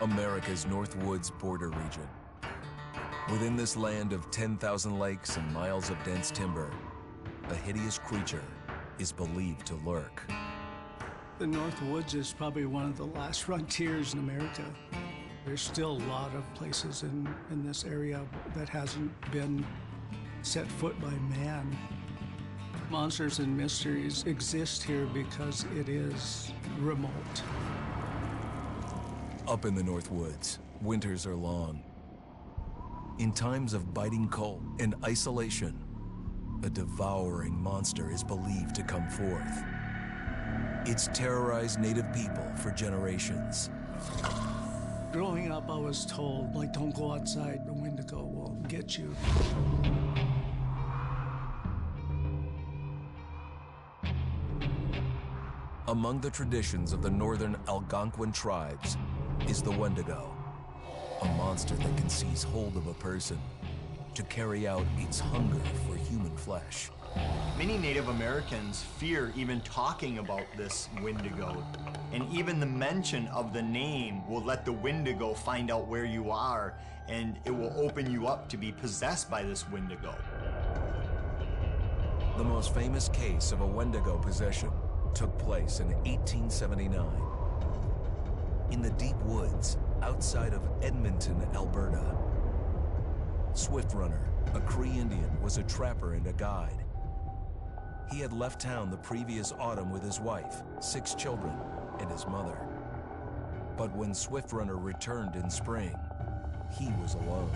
America's North Woods border region. Within this land of 10,000 lakes and miles of dense timber, a hideous creature is believed to lurk. The North Woods is probably one of the last frontiers in America. There's still a lot of places in this area that hasn't been set foot by man. Monsters and mysteries exist here because it is remote. Up in the North Woods, winters are long. In times of biting cold and isolation, a devouring monster is believed to come forth. It's terrorized native people for generations. Growing up, I was told, like, don't go outside, the Wendigo will get you. Among the traditions of the northern Algonquin tribes is the Wendigo, a monster that can seize hold of a person to carry out its hunger for human flesh. Many Native Americans fear even talking about this Wendigo, and even the mention of the name will let the Wendigo find out where you are, and it will open you up to be possessed by this Wendigo. The most famous case of a Wendigo possession took place in 1879. In the deep woods outside of Edmonton, Alberta. Swift Runner, a Cree Indian, was a trapper and a guide. He had left town the previous autumn with his wife, 6 children, and his mother. But when Swift Runner returned in spring, he was alone.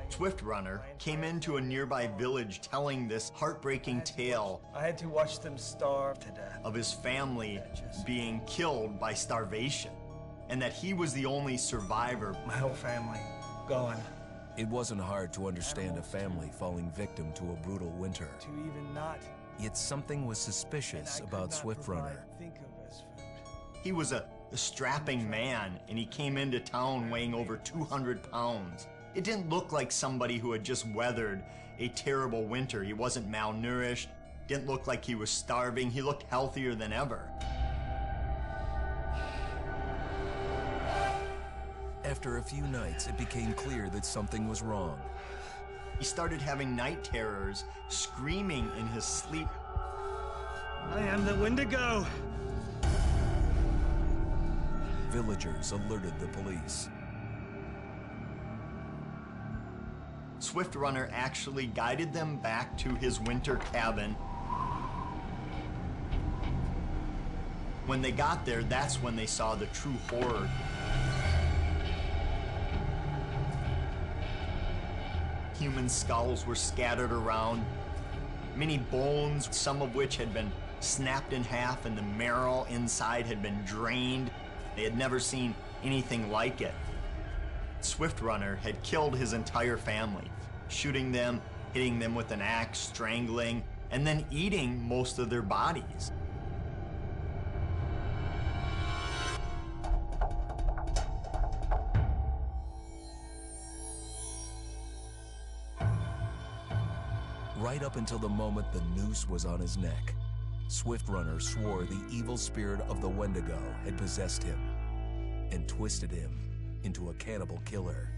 Swift Runner came into a nearby village telling this heartbreaking tale. I had to watch them starve to death. Of his family being killed by starvation, and that he was the only survivor. My whole family gone. It wasn't hard to understand a family falling victim to a brutal winter. To even not. Yet something was suspicious about Swift Runner. He was a strapping man, and he came into town weighing over 200 pounds. It didn't look like somebody who had just weathered a terrible winter. He wasn't malnourished, didn't look like he was starving. He looked healthier than ever. After a few nights, it became clear that something was wrong. He started having night terrors, screaming in his sleep. I am the Wendigo! Villagers alerted the police. Swift Runner actually guided them back to his winter cabin. When they got there, that's when they saw the true horror. Human skulls were scattered around, many bones, some of which had been snapped in half, and the marrow inside had been drained. They had never seen anything like it. Swift Runner had killed his entire family, shooting them, hitting them with an axe, strangling, and then eating most of their bodies. Right up until the moment the noose was on his neck, Swift Runner swore the evil spirit of the Wendigo had possessed him and twisted him into a cannibal killer.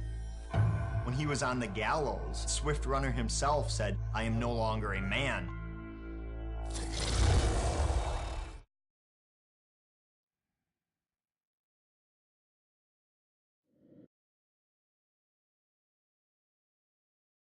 When he was on the gallows, Swift Runner himself said, "I am no longer a man.